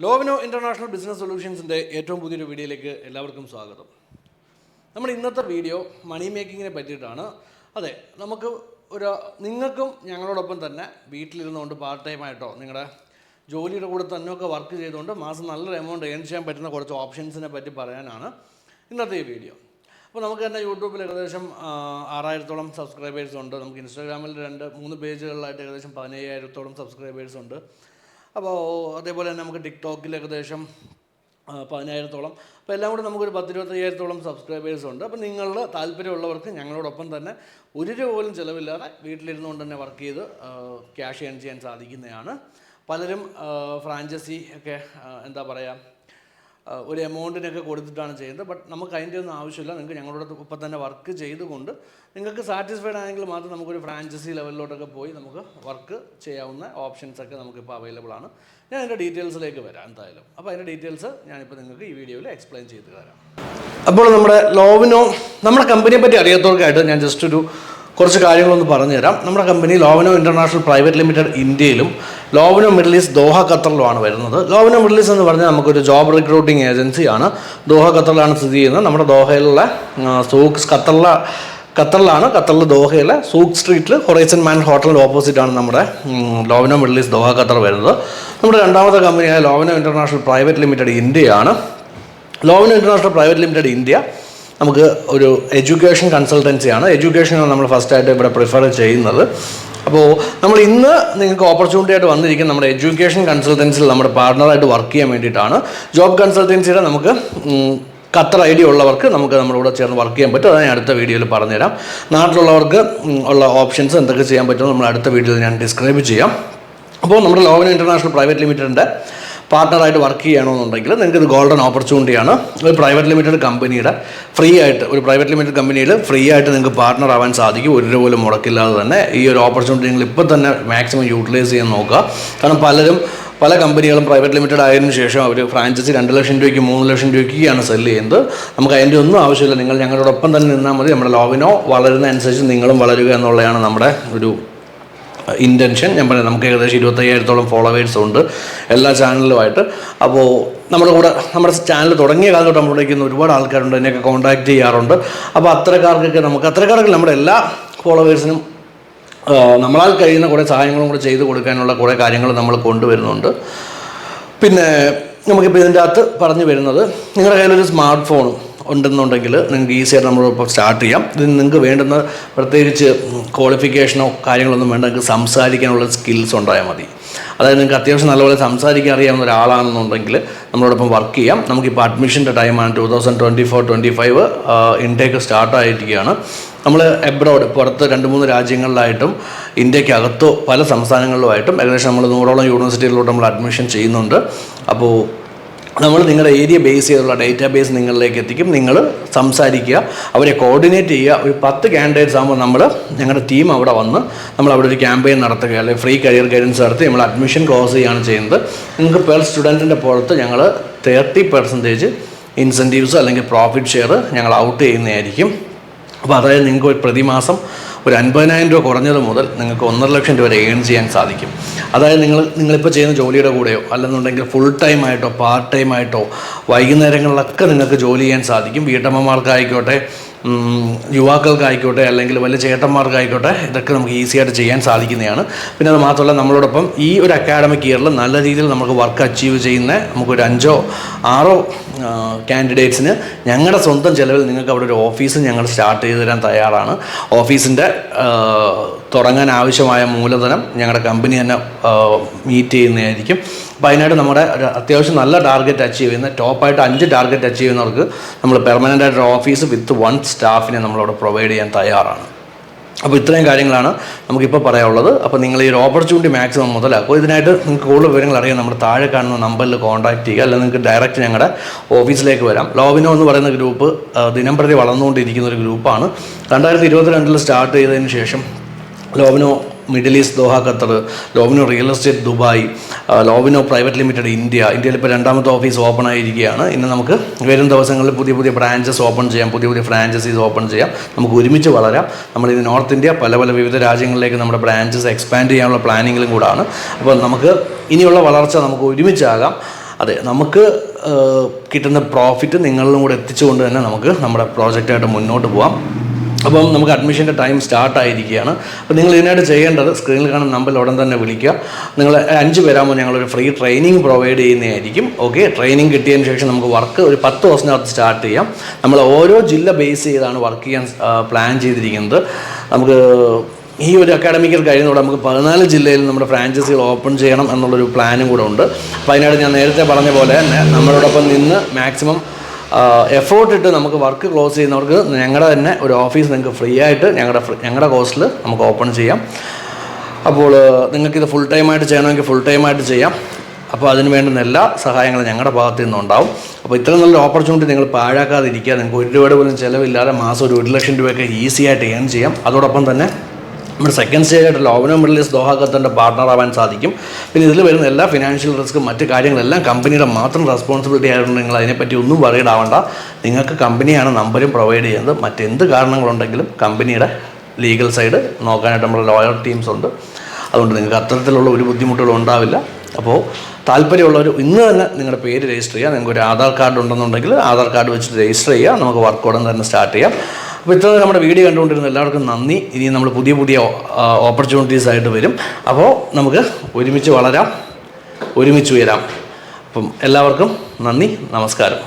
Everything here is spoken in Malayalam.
ലോവിനോ ഇൻ്റർനാഷണൽ ബിസിനസ് സൊല്യൂഷൻസിൻ്റെ ഏറ്റവും പുതിയൊരു വീഡിയോയിലേക്ക് എല്ലാവർക്കും സ്വാഗതം. നമ്മുടെ ഇന്നത്തെ വീഡിയോ മണി മേക്കിങ്ങിനെ പറ്റിയിട്ടാണ്. അതെ, നമുക്ക് നിങ്ങൾക്കും ഞങ്ങളോടൊപ്പം തന്നെ വീട്ടിലിരുന്നുകൊണ്ട് പാർട്ട് ടൈമായിട്ടോ നിങ്ങളുടെ ജോലിയുടെ കൂടെ തന്നെയൊക്കെ വർക്ക് ചെയ്തുകൊണ്ട് മാസം നല്ലൊരു എമൗണ്ട് ഏൺ ചെയ്യാൻ പറ്റുന്ന കുറച്ച് ഓപ്ഷൻസിനെ പറ്റി പറയാനാണ് ഇന്നത്തെ ഈ വീഡിയോ. അപ്പോൾ നമുക്ക് തന്നെ യൂട്യൂബിൽ ഏകദേശം 6000-ഓളം സബ്സ്ക്രൈബേഴ്സ് ഉണ്ട്. നമുക്ക് ഇൻസ്റ്റാഗ്രാമിൽ 2-3 പേജുകളിലായിട്ട് ഏകദേശം 15000-ഓളം സബ്സ്ക്രൈബേഴ്സ് ഉണ്ട്. അപ്പോൾ അതേപോലെ തന്നെ നമുക്ക് ടിക്ടോക്കിൽ ഏകദേശം 10000-ഓളം. അപ്പോൾ എല്ലാം കൂടി നമുക്കൊരു 10-25,000-ഓളം സബ്സ്ക്രൈബേഴ്സ് ഉണ്ട്. അപ്പോൾ നിങ്ങളുടെ താല്പര്യമുള്ളവർക്ക് ഞങ്ങളോടൊപ്പം തന്നെ ഒരു രൂപ പോലും ചിലവില്ലാതെ വീട്ടിലിരുന്നുകൊണ്ട് തന്നെ വർക്ക് ചെയ്ത് ക്യാഷ് ഏൺ ചെയ്യാൻ സാധിക്കുന്നതാണ്. പലരും ഫ്രാഞ്ചൈസി ഒക്കെ എന്താ പറയുക, ഒരു എമൗണ്ടിനൊക്കെ കൊടുത്തിട്ടാണ് ചെയ്യുന്നത്. ബട്ട് നമുക്ക് അതിൻ്റെ ഒന്നും ആവശ്യമില്ല. നിങ്ങൾക്ക് ഞങ്ങളോട് ഒപ്പം തന്നെ വർക്ക് ചെയ്തുകൊണ്ട് നിങ്ങൾക്ക് സാറ്റിസ്ഫൈഡ് ആണെങ്കിൽ മാത്രം നമുക്കൊരു ഫ്രാഞ്ചൈസി ലെവലിലോട്ടൊക്കെ പോയി നമുക്ക് വർക്ക് ചെയ്യാവുന്ന ഓപ്ഷൻസൊക്കെ നമുക്കിപ്പോൾ അവൈലബിൾ ആണ്. ഞാൻ അതിൻ്റെ ഡീറ്റെയിൽസിലേക്ക് വരാം എന്തായാലും. അപ്പോൾ അതിൻ്റെ ഡീറ്റെയിൽസ് ഞാനിപ്പോൾ നിങ്ങൾക്ക് ഈ വീഡിയോയിൽ എക്സ്പ്ലെയിൻ ചെയ്ത് തരാം. അപ്പോൾ നമ്മുടെ ലോവിനോ, നമ്മുടെ കമ്പനിയെ പറ്റി അറിയാത്തവർക്കായിട്ട് ഞാൻ ജസ്റ്റ് കുറച്ച് കാര്യങ്ങളൊന്ന് പറഞ്ഞുതരാം. നമ്മുടെ company Lovlina international private limited ഇന്ത്യയിലും ലോവിനോ മിഡിൽ ഈസ്റ്റ് ദോഹ ഖത്തറിലുമാണ് വരുന്നത്. ലോവിനോ മിഡിൽ ഈസ്റ്റ് എന്ന് പറഞ്ഞാൽ നമുക്കൊരു ജോബ് റിക്രൂട്ടിംഗ് ഏജൻസിയാണ്. ദോഹ ഖത്തറിലാണ് സ്ഥിതി ചെയ്യുന്നത്. നമ്മുടെ ദോഹയിലുള്ള സൂക്സ് ഖത്തറിലാണ്. ഖത്തറിൽ ദോഹയിലെ സൂക്ക് സ്ട്രീറ്റിൽ ഹൊറൈസൺ മാൻ ഹോട്ടലിൻ്റെ ഓപ്പോസിറ്റാണ് നമ്മുടെ Lovlina middle east Doha Qatar വരുന്നത്. നമ്മുടെ രണ്ടാമത്തെ കമ്പനിയായ ലോവിനോ ഇൻ്റർനാഷണൽ പ്രൈവറ്റ് ലിമിറ്റഡ് ഇന്ത്യയാണ്. Lovlina international private limited India നമുക്ക് ഒരു എഡ്യൂക്കേഷൻ കൺസൾട്ടൻസിയാണ്. എഡ്യൂക്കേഷനാണ് നമ്മൾ ഫസ്റ്റായിട്ട് ഇവിടെ പ്രിഫർ ചെയ്യുന്നത്. അപ്പോൾ നമ്മൾ ഇന്ന് നിങ്ങൾക്ക് ഓപ്പർച്യൂണിറ്റി ആയിട്ട് വന്നിരിക്കുന്ന നമ്മുടെ എഡ്യൂക്കേഷൻ കൺസൾട്ടൻസിയിൽ നമ്മുടെ പാർട്ണറായിട്ട് വർക്ക് ചെയ്യാൻ വേണ്ടിയിട്ടാണ്. ജോബ് കൺസൾട്ടൻസിയുടെ നമുക്ക് ഖത്തർ ഐഡിയ ഉള്ളവർക്ക് നമുക്ക് നമ്മുടെ കൂടെ ചേർന്ന് വർക്ക് ചെയ്യാൻ പറ്റും. അത് ഞാൻ അടുത്ത വീഡിയോയിൽ പറഞ്ഞുതരാം. നാട്ടിലുള്ളവർക്ക് ഉള്ള ഓപ്ഷൻസ് എന്തൊക്കെ ചെയ്യാൻ പറ്റുമോ നമ്മൾ അടുത്ത വീഡിയോയിൽ ഞാൻ ഡിസ്ക്രൈബ് ചെയ്യാം. അപ്പോൾ നമ്മുടെ ലോവിനോ ഇൻ്റർനാഷണൽ പ്രൈവറ്റ് ലിമിറ്റഡിൻ്റെ പാർട്ണറായിട്ട് വർക്ക് ചെയ്യണമെന്നുണ്ടെങ്കിൽ നിങ്ങൾക്ക് ഇത് ഗോൾഡൻ ഓപ്പർച്യൂണിറ്റിയാണ്. ഒരു പ്രൈവറ്റ് ലിമിറ്റഡ് കമ്പനിയുടെ ഒരു പ്രൈവറ്റ് ലിമിറ്റഡ് കമ്പനിയിൽ ഫ്രീ ആയിട്ട് നിങ്ങൾക്ക് പാർട്ണർ ആവാൻ സാധിക്കും. ഒരു രൂപ പോലും മുടക്കില്ലാതെ തന്നെ. ഈ ഒരു ഓപ്പർച്യൂണിറ്റി നിങ്ങൾ ഇപ്പോൾ തന്നെ മാക്സിമം യൂട്ടിലൈസ് ചെയ്യാൻ നോക്കുക. കാരണം പല കമ്പനികളും പ്രൈവറ്റ് ലിമിറ്റഡ് ആയതിനു ശേഷം അവർ ഫ്രാഞ്ചൈസി 2 ലക്ഷം രൂപയ്ക്ക് 3 ലക്ഷം രൂപയ്ക്കാണ് സെല്ല് ചെയ്യുന്നത്. നമുക്ക് അതിൻ്റെ ഒന്നും ആവശ്യമില്ല. നിങ്ങൾ ഞങ്ങളോടൊപ്പം തന്നെ നിന്നാൽ മതി. നമ്മുടെ ലോവിനോ വളരുന്ന അനുസരിച്ച് നിങ്ങളും വളരുക എന്നുള്ളതാണ് നമ്മുടെ ഒരു ഇൻറ്റൻഷൻ. ഞാൻ പറയാം, നമുക്ക് ഏകദേശം 25,000-ഓളം ഫോളോവേഴ്സ് ഉണ്ട് എല്ലാ ചാനലിലുമായിട്ട്. അപ്പോൾ നമ്മുടെ ചാനൽ തുടങ്ങിയ കാലത്തോട്ട് നമ്മളിലേക്ക് ഒരുപാട് ആൾക്കാരുണ്ട്, എന്നെയൊക്കെ കോൺടാക്ട് ചെയ്യാറുണ്ട്. അപ്പോൾ അത്തരക്കാർക്കൊക്കെ നമ്മുടെ എല്ലാ ഫോളോവേഴ്സിനും നമ്മളാൽ കഴിയുന്ന കുറേ സഹായങ്ങളും കൂടെ ചെയ്ത് കൊടുക്കാനുള്ള കുറേ കാര്യങ്ങൾ നമ്മൾ കൊണ്ടുവരുന്നുണ്ട്. പിന്നെ നമുക്കിപ്പോൾ ഇതിൻ്റെ അകത്ത് പറഞ്ഞു വരുന്നത്, നിങ്ങളുടെ കയ്യിലൊരു സ്മാർട്ട് ഫോണും ഉണ്ടെന്നുണ്ടെങ്കിൽ നിങ്ങൾക്ക് ഈസിയായിട്ട് നമ്മളിപ്പോൾ സ്റ്റാർട്ട് ചെയ്യാം. ഇതിന് നിങ്ങൾക്ക് വേണ്ടുന്ന പ്രത്യേകിച്ച് ക്വാളിഫിക്കേഷനോ കാര്യങ്ങളൊന്നും വേണ്ട. നിങ്ങൾക്ക് സംസാരിക്കാനുള്ള സ്കിൽസ് ഉണ്ടായാൽ മതി. അതായത് നിങ്ങൾക്ക് അത്യാവശ്യം നല്ലപോലെ സംസാരിക്കാൻ അറിയാവുന്ന ഒരാളാണെന്നുണ്ടെങ്കിൽ നമ്മളോടൊപ്പം വർക്ക് ചെയ്യാം. നമുക്കിപ്പോൾ അഡ്മിഷൻ്റെ ടൈമാണ്. 2024-25 ഇൻടേക്ക് സ്റ്റാർട്ടായിരിക്കുകയാണ്. നമ്മൾ എബ്രോഡ് പുറത്ത് 2-3 രാജ്യങ്ങളിലായിട്ടും ഇന്ത്യക്കകത്തോ പല സംസ്ഥാനങ്ങളിലുമായിട്ടും ഏകദേശം നമ്മൾ 100ഓളം യൂണിവേഴ്സിറ്റികളിലോട്ട് നമ്മൾ അഡ്മിഷൻ ചെയ്യുന്നുണ്ട്. അപ്പോൾ നമ്മൾ നിങ്ങളുടെ ഏരിയ ബേസ് ചെയ്തുള്ള ഡേറ്റാബേസ് നിങ്ങളിലേക്ക് എത്തിക്കും. നിങ്ങൾ സംസാരിക്കുക, അവരെ കോർഡിനേറ്റ് ചെയ്യുക. ഒരു 10 കാൻഡിഡേറ്റ്സ് ആകുമ്പോൾ ഞങ്ങളുടെ ടീം അവിടെ വന്ന് നമ്മളവിടെ ഒരു ക്യാമ്പയിൻ നടത്തുക, അല്ലെങ്കിൽ ഫ്രീ കരിയർ ഗൈഡൻസ് നടത്തി നമ്മൾ അഡ്മിഷൻ ക്ലോസ് ചെയ്യുകയാണ് ചെയ്യുന്നത്. നിങ്ങൾക്ക് പെർ സ്റ്റുഡൻറ്റിൻ്റെ പുറത്ത് ഞങ്ങൾ 30% ഇൻസെൻറ്റീവ്സ് അല്ലെങ്കിൽ പ്രോഫിറ്റ് ഷെയർ ഞങ്ങൾ ഔട്ട് ചെയ്യുന്നതായിരിക്കും. അപ്പോൾ അതായത് നിങ്ങൾക്ക് പ്രതിമാസം ഒരു 50,000 രൂപ കുറഞ്ഞത് മുതൽ നിങ്ങൾക്ക് 1.5 ലക്ഷം രൂപ വരെ ഏൺ ചെയ്യാൻ സാധിക്കും. അതായത് നിങ്ങളിപ്പോൾ ചെയ്യുന്ന ജോലിയുടെ കൂടെയോ അല്ലെന്നുണ്ടെങ്കിൽ ഫുൾ ടൈം ആയിട്ടോ പാർട്ട് ടൈം ആയിട്ടോ വൈകുന്നേരങ്ങളിലൊക്കെ നിങ്ങൾക്ക് ജോലി ചെയ്യാൻ സാധിക്കും. വീട്ടമ്മമാർക്കായിക്കോട്ടെ, യുവാക്കൾക്കായിക്കോട്ടെ, അല്ലെങ്കിൽ വലിയ ചേട്ടന്മാർക്കായിക്കോട്ടെ, ഇതൊക്കെ നമുക്ക് ഈസിയായിട്ട് ചെയ്യാൻ സാധിക്കുന്നതാണ്. പിന്നെ അത് മാത്രമല്ല, നമ്മളോടൊപ്പം ഈ ഒരു അക്കാഡമിക് ഇയറിൽ നല്ല രീതിയിൽ നമുക്ക് വർക്ക് അച്ചീവ് ചെയ്യുന്ന നമുക്കൊരു 5-6 കാൻഡിഡേറ്റ്സിന് ഞങ്ങളുടെ സ്വന്തം ചിലവിൽ നിങ്ങൾക്ക് അവിടെ ഒരു ഓഫീസ് ഞങ്ങൾ സ്റ്റാർട്ട് ചെയ്ത് തരാൻ തയ്യാറാണ്. ഓഫീസിൻ്റെ തുടങ്ങാൻ ആവശ്യമായ മൂലധനം ഞങ്ങളുടെ കമ്പനി തന്നെ മീറ്റ് ചെയ്യുന്നതായിരിക്കും. അപ്പോൾ അതിനായിട്ട് നമ്മുടെ അത്യാവശ്യം നല്ല ടാർഗറ്റ് അച്ചീവ് ചെയ്യുന്ന ടോപ്പായിട്ട് 5 ടാർഗറ്റ് അച്ചീവ് ചെയ്യുന്നവർക്ക് നമ്മൾ പെർമനൻ്റ് ആയിട്ടൊരു ഓഫീസ് വിത്ത് 1 സ്റ്റാഫിനെ നമ്മളവിടെ പ്രൊവൈഡ് ചെയ്യാൻ തയ്യാറാണ്. അപ്പോൾ ഇത്രയും കാര്യങ്ങളാണ് നമുക്കിപ്പോൾ പറയാനുള്ളത്. അപ്പോൾ നിങ്ങൾ ഈ ഒരു ഓപ്പർച്യൂണിറ്റി മാക്സിമം മുതലാക്കും. ഇതിനായിട്ട് നിങ്ങൾക്ക് കൂടുതൽ വിവരങ്ങൾ അറിയാം, നമ്മുടെ താഴെ കാണുന്ന നമ്പറിൽ കോൺടാക്ട് ചെയ്യുക, അല്ലെങ്കിൽ നിങ്ങൾക്ക് ഡയറക്റ്റ് ഞങ്ങളുടെ ഓഫീസിലേക്ക് വരാം. ലോവിനോ എന്ന് പറയുന്ന ഗ്രൂപ്പ് ദിനം പ്രതി വളർന്നുകൊണ്ടിരിക്കുന്ന ഒരു ഗ്രൂപ്പാണ്. 2022 സ്റ്റാർട്ട് ചെയ്തതിന് ശേഷം Lovino middle east Doha Qatar, Lovino real estate Dubai, Lovino private limited ഇന്ത്യയിൽ ഇപ്പോൾ 2ാമത്തെ ഓഫീസ് ഓപ്പൺ ആയിരിക്കുകയാണ്. ഇന്ന് നമുക്ക് വരും ദിവസങ്ങളിൽ പുതിയ ബ്രാഞ്ചസ് ഓപ്പൺ ചെയ്യാം, പുതിയ ഫ്രാഞ്ചൈസീസ് ഓപ്പൺ ചെയ്യാം. നമുക്ക് ഒരുമിച്ച് വളരാം. നമ്മളിത് നോർത്ത് ഇന്ത്യ പല വിവിധ രാജ്യങ്ങളിലേക്ക് നമ്മുടെ ബ്രാഞ്ചസ് എക്സ്പാൻഡ് ചെയ്യാനുള്ള പ്ലാനിങ്ങിലും കൂടാണ്. അപ്പോൾ നമുക്ക് ഇനിയുള്ള വളർച്ച നമുക്ക് ഒരുമിച്ചാകാം. അതെ, നമുക്ക് കിട്ടുന്ന പ്രോഫിറ്റ് നിങ്ങളിലും കൂടെ എത്തിച്ചുകൊണ്ട് തന്നെ നമുക്ക് നമ്മുടെ പ്രോജക്റ്റായിട്ട് മുന്നോട്ട് പോകാം. അപ്പം നമുക്ക് അഡ്മിഷൻ്റെ ടൈം സ്റ്റാർട്ടായിരിക്കുകയാണ്. അപ്പോൾ നിങ്ങൾ ഇതിനായിട്ട് ചെയ്യേണ്ടത് സ്ക്രീനിൽ കാണുന്ന നമ്പറിൽ ഉടൻ തന്നെ വിളിക്കുക. നിങ്ങൾ 5 പേരാകുമ്പോൾ ഞങ്ങളൊരു ഫ്രീ ട്രെയിനിങ് പ്രൊവൈഡ് ചെയ്യുന്നതായിരിക്കും. ഓക്കെ, ട്രെയിനിങ് കിട്ടിയതിന് ശേഷം നമുക്ക് വർക്ക് ഒരു 10 ദിവസത്തിനകത്ത് സ്റ്റാർട്ട് ചെയ്യാം. നമ്മൾ ഓരോ ജില്ല ബേസ് ചെയ്താണ് വർക്ക് ചെയ്യാൻ പ്ലാൻ ചെയ്തിരിക്കുന്നത്. നമുക്ക് ഈ ഒരു അക്കാഡമിക്കൽ കഴിയുന്നതോടെ നമുക്ക് 14 ജില്ലയിൽ നമ്മുടെ ഫ്രാഞ്ചൈസികൾ ഓപ്പൺ ചെയ്യണം എന്നുള്ളൊരു പ്ലാനും കൂടെ ഉണ്ട്. അപ്പോൾ അതിനായിട്ട് ഞാൻ നേരത്തെ പറഞ്ഞ പോലെ തന്നെ നമ്മളോടൊപ്പം നിന്ന് മാക്സിമം എഫേർട്ട് ഇട്ട് നമുക്ക് വർക്ക് ക്ലോസ് ചെയ്യുന്നവർക്ക് ഞങ്ങളുടെ തന്നെ ഒരു ഓഫീസ് നിങ്ങൾക്ക് ഫ്രീ ആയിട്ട് ഞങ്ങളുടെ കോസ്റ്റിൽ നമുക്ക് ഓപ്പൺ ചെയ്യാം. അപ്പോൾ നിങ്ങൾക്കിത് ഫുൾ ടൈമായിട്ട് ചെയ്യണമെങ്കിൽ ഫുൾ ടൈമായിട്ട് ചെയ്യാം. അപ്പോൾ അതിന് വേണ്ടുന്ന എല്ലാ സഹായങ്ങളും ഞങ്ങളുടെ ഭാഗത്തു നിന്നുണ്ടാവും. അപ്പോൾ ഇത്രയും നല്ലൊരു ഓപ്പർച്യൂണിറ്റി നിങ്ങൾ പാഴാക്കാതിരിക്കുക. നിങ്ങൾക്ക് 1 രൂപയുടെ പോലും ചിലവില്ലാതെ മാസം ഒരു 1 ലക്ഷം രൂപയൊക്കെ ഈസി ആയിട്ട് ഏൺ ചെയ്യാം. അതോടൊപ്പം തന്നെ നമ്മുടെ സെക്കൻഡ് സ്റ്റേജ് ആയിട്ട് ലോവനോ മിഡിൽ ഈസ്റ്റ് ദോഹ ഖത്തറിൻ്റെ പാർട്ണർ ആവാൻ സാധിക്കും. പിന്നെ ഇതിൽ വരുന്ന എല്ലാ ഫിനാൻഷ്യൽ റിസ്ക്കും മറ്റ് കാര്യങ്ങളെല്ലാം കമ്പനിയുടെ മാത്രം റെസ്പോൺസിബിലിറ്റി ആയതുകൊണ്ട് നിങ്ങൾ അതിനെപ്പറ്റി ഒന്നും വറീഡ് ആവണ്ട. നിങ്ങൾക്ക് കമ്പനിയാണ് നമ്പരും പ്രൊവൈഡ് ചെയ്യുന്നത്. മറ്റെന്ത് കാരണങ്ങളുണ്ടെങ്കിലും കമ്പനിയുടെ ലീഗൽ സൈഡ് നോക്കാനായിട്ട് നമ്മുടെ ലോയർ ടീംസ് ഉണ്ട്. അതുകൊണ്ട് നിങ്ങൾക്ക് അത്തരത്തിലുള്ള ഒരു ബുദ്ധിമുട്ടുകളും ഉണ്ടാവില്ല. അപ്പോൾ താല്പര്യമുള്ളവർ ഇന്ന് തന്നെ നിങ്ങളുടെ പേര് രജിസ്റ്റർ ചെയ്യുക. നിങ്ങൾക്ക് ഒരു ആധാർ കാർഡ് ഉണ്ടെന്നുണ്ടെങ്കിൽ ആധാർ കാർഡ് വെച്ചിട്ട് രജിസ്റ്റർ ചെയ്യുക. നമുക്ക് വർക്ക് ഉടൻ തന്നെ സ്റ്റാർട്ട് ചെയ്യാം. അപ്പോൾ ഇത്ര നമ്മുടെ വീഡിയോ കണ്ടുകൊണ്ടിരുന്ന എല്ലാവർക്കും നന്ദി. ഇനി നമ്മൾ പുതിയ ഓപ്പർച്യൂണിറ്റീസ് ആയിട്ട് വരും. അപ്പോൾ നമുക്ക് ഒരുമിച്ച് വളരാം, ഒരുമിച്ച് ഉയരാം. അപ്പം എല്ലാവർക്കും നന്ദി, നമസ്കാരം.